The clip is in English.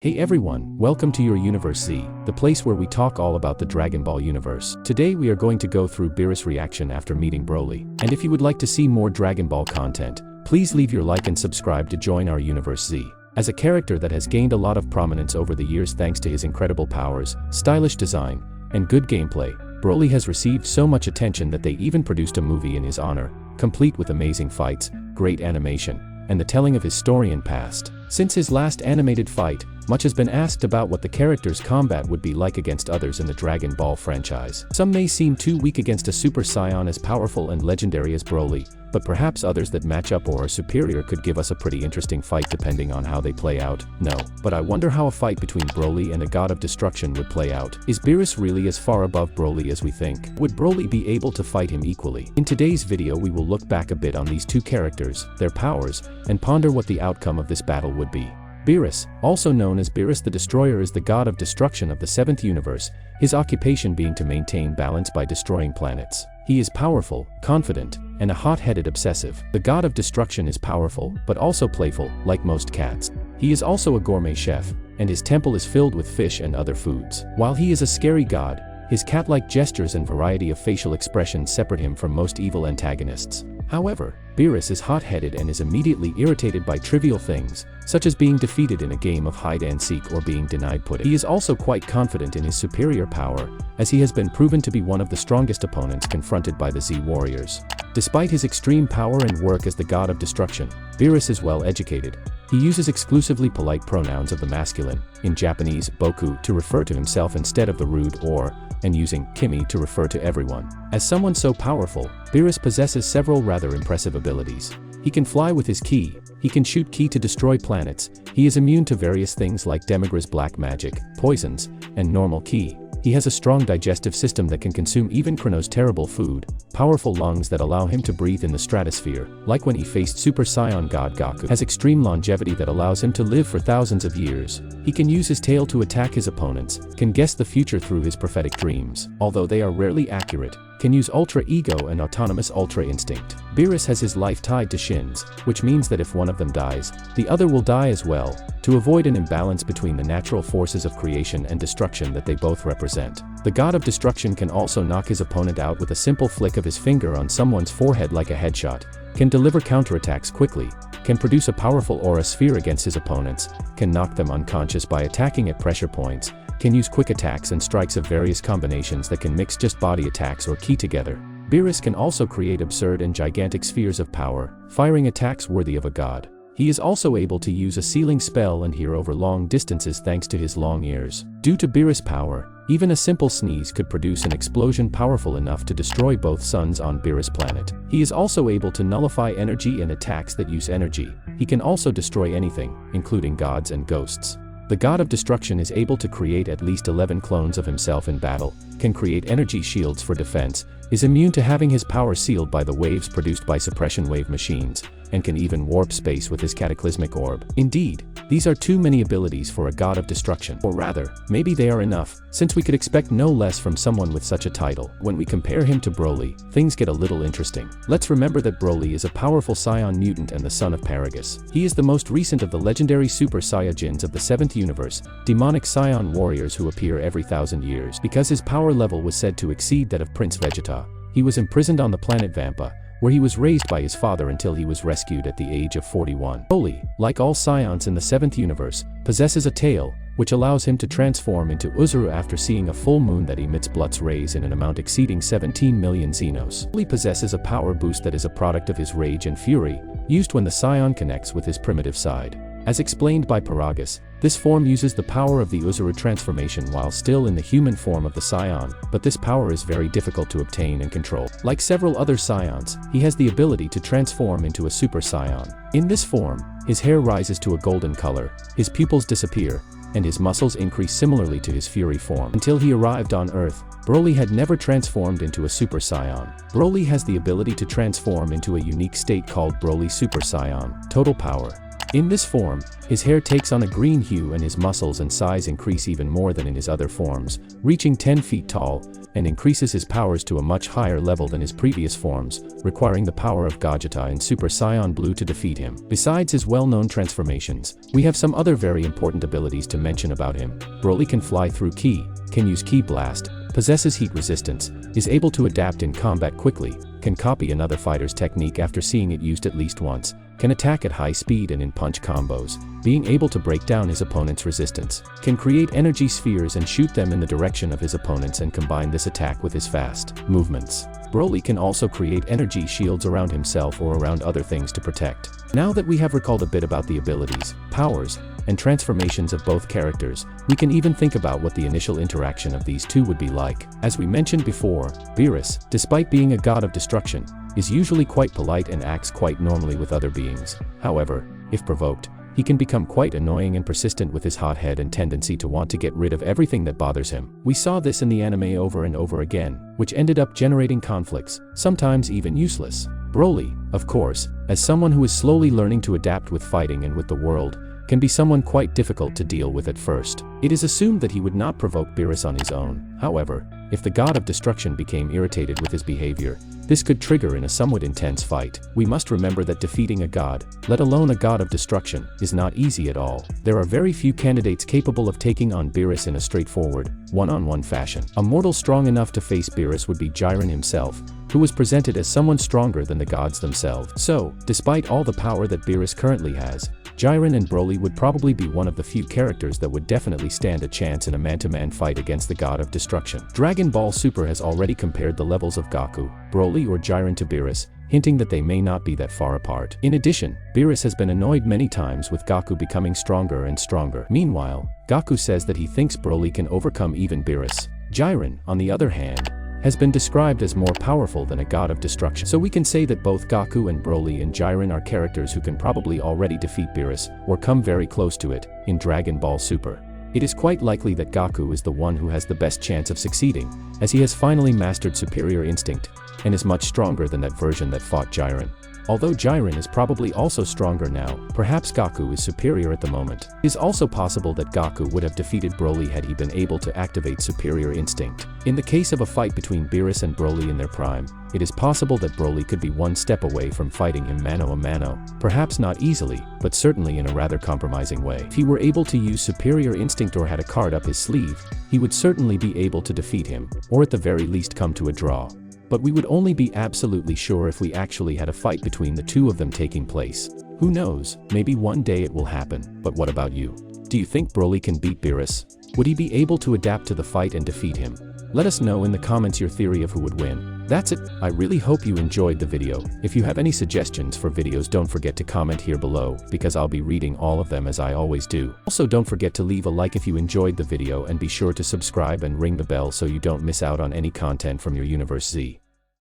Hey everyone, welcome to your Universe Z, the place where we talk all about the Dragon Ball universe. Today we are going to go through Beerus' reaction after meeting Broly. And if you would like to see more Dragon Ball content, please leave your like and subscribe to join our Universe Z. As a character that has gained a lot of prominence over the years thanks to his incredible powers, stylish design, and good gameplay, Broly has received so much attention that they even produced a movie in his honor, complete with amazing fights, great animation, and the telling of his story and past. Since his last animated fight, much has been asked about what the character's combat would be like against others in the Dragon Ball franchise. Some may seem too weak against a Super Saiyan as powerful and legendary as Broly, but perhaps others that match up or are superior could give us a pretty interesting fight depending on how they play out. No, but I wonder how a fight between Broly and a god of destruction would play out. Is Beerus really as far above Broly as we think? Would Broly be able to fight him equally? In today's video we will look back a bit on these two characters, their powers, and ponder what the outcome of this battle would be. Beerus, also known as Beerus the Destroyer, is the god of destruction of the 7th universe, his occupation being to maintain balance by destroying planets. He is powerful, confident, and a hot-headed obsessive. The god of destruction is powerful, but also playful, like most cats. He is also a gourmet chef, and his temple is filled with fish and other foods. While he is a scary god, his cat-like gestures and variety of facial expressions separate him from most evil antagonists. However, Beerus is hot-headed and is immediately irritated by trivial things, such as being defeated in a game of hide-and-seek or being denied pudding. He is also quite confident in his superior power, as he has been proven to be one of the strongest opponents confronted by the Z Warriors. Despite his extreme power and work as the god of destruction, Beerus is well educated. He uses exclusively polite pronouns of the masculine, in Japanese, boku, to refer to himself instead of the rude or, and using kimi to refer to everyone. As someone so powerful, Beerus possesses several rather impressive abilities. He can fly with his ki, he can shoot ki to destroy planets, he is immune to various things like Demigra's black magic, poisons, and normal ki. He has a strong digestive system that can consume even Chrono's terrible food, powerful lungs that allow him to breathe in the stratosphere, like when he faced Super Saiyan God Goku. Has extreme longevity that allows him to live for thousands of years. He can use his tail to attack his opponents, can guess the future through his prophetic dreams, although they are rarely accurate, can use Ultra Ego and Autonomous Ultra Instinct. Beerus has his life tied to shins, which means that if one of them dies, the other will die as well, to avoid an imbalance between the natural forces of creation and destruction that they both represent. The god of destruction can also knock his opponent out with a simple flick of his finger on someone's forehead like a headshot, can deliver counterattacks quickly, can produce a powerful aura sphere against his opponents, can knock them unconscious by attacking at pressure points, can use quick attacks and strikes of various combinations that can mix just body attacks or ki together. Beerus can also create absurd and gigantic spheres of power, firing attacks worthy of a god. He is also able to use a sealing spell and hear over long distances thanks to his long ears. Due to Beerus' power, even a simple sneeze could produce an explosion powerful enough to destroy both suns on Beerus' planet. He is also able to nullify energy and attacks that use energy. He can also destroy anything, including gods and ghosts. The god of destruction is able to create at least 11 clones of himself in battle, can create energy shields for defense, is immune to having his power sealed by the waves produced by suppression wave machines, and can even warp space with his cataclysmic orb. Indeed, these are too many abilities for a god of destruction. Or rather, maybe they are enough, since we could expect no less from someone with such a title. When we compare him to Broly, things get a little interesting. Let's remember that Broly is a powerful Saiyan mutant and the son of Paragus. He is the most recent of the legendary Super Saiyajins of the 7th universe, demonic Saiyan warriors who appear every 1,000 years. Because his power level was said to exceed that of Prince Vegeta, he was imprisoned on the planet Vampa, where he was raised by his father until he was rescued at the age of 41. Broly, like all Saiyans in the 7th universe, possesses a tail, which allows him to transform into Uzuru after seeing a full moon that emits Blutz rays in an amount exceeding 17 million Xenos. Broly possesses a power boost that is a product of his rage and fury, used when the Saiyan connects with his primitive side. As explained by Paragus, this form uses the power of the Uzuru transformation while still in the human form of the Saiyan, but this power is very difficult to obtain and control. Like several other Saiyans, he has the ability to transform into a Super Saiyan. In this form, his hair rises to a golden color, his pupils disappear, and his muscles increase similarly to his Fury form. Until he arrived on Earth, Broly had never transformed into a Super Saiyan. Broly has the ability to transform into a unique state called Broly Super Saiyan, Total Power. In this form, his hair takes on a green hue and his muscles and size increase even more than in his other forms, reaching 10 feet tall, and increases his powers to a much higher level than his previous forms, requiring the power of Gogeta and Super Saiyan Blue to defeat him. Besides his well-known transformations, we have some other very important abilities to mention about him. Broly can fly through Ki, can use Ki Blast, possesses heat resistance, is able to adapt in combat quickly, can copy another fighter's technique after seeing it used at least once, can attack at high speed and in punch combos, being able to break down his opponent's resistance, can create energy spheres and shoot them in the direction of his opponents and combine this attack with his fast movements. Broly can also create energy shields around himself or around other things to protect. Now that we have recalled a bit about the abilities, powers, and transformations of both characters, we can even think about what the initial interaction of these two would be like. As we mentioned before, Beerus, despite being a god of destruction, is usually quite polite and acts quite normally with other beings. However, if provoked, he can become quite annoying and persistent with his hot head and tendency to want to get rid of everything that bothers him. We saw this in the anime over and over again, which ended up generating conflicts, sometimes even useless. Broly, of course, as someone who is slowly learning to adapt with fighting and with the world, can be someone quite difficult to deal with at first. It is assumed that he would not provoke Beerus on his own. However, if the god of destruction became irritated with his behavior, this could trigger in a somewhat intense fight. We must remember that defeating a god, let alone a god of destruction, is not easy at all. There are very few candidates capable of taking on Beerus in a straightforward, one-on-one fashion. A mortal strong enough to face Beerus would be Jiren himself, who was presented as someone stronger than the gods themselves. So, despite all the power that Beerus currently has, Jiren and Broly would probably be one of the few characters that would definitely stand a chance in a man-to-man fight against the god of destruction. Dragon Ball Super has already compared the levels of Goku, Broly or Jiren to Beerus, hinting that they may not be that far apart. In addition, Beerus has been annoyed many times with Goku becoming stronger and stronger. Meanwhile, Goku says that he thinks Broly can overcome even Beerus. Jiren, on the other hand, has been described as more powerful than a god of destruction. So we can say that both Goku and Broly and Jiren are characters who can probably already defeat Beerus, or come very close to it, in Dragon Ball Super. It is quite likely that Goku is the one who has the best chance of succeeding, as he has finally mastered Superior Instinct, and is much stronger than that version that fought Jiren. Although Jiren is probably also stronger now, perhaps Goku is superior at the moment. It is also possible that Goku would have defeated Broly had he been able to activate Superior Instinct. In the case of a fight between Beerus and Broly in their prime, it is possible that Broly could be one step away from fighting him mano a mano, perhaps not easily, but certainly in a rather compromising way. If he were able to use Superior Instinct or had a card up his sleeve, he would certainly be able to defeat him, or at the very least come to a draw. But we would only be absolutely sure if we actually had a fight between the two of them taking place. Who knows, maybe one day it will happen, but what about you? Do you think Broly can beat Beerus? Would he be able to adapt to the fight and defeat him? Let us know in the comments your theory of who would win. That's it. I really hope you enjoyed the video. If you have any suggestions for videos, don't forget to comment here below, because I'll be reading all of them as I always do. Also, don't forget to leave a like if you enjoyed the video and be sure to subscribe and ring the bell so you don't miss out on any content from your Universe Z.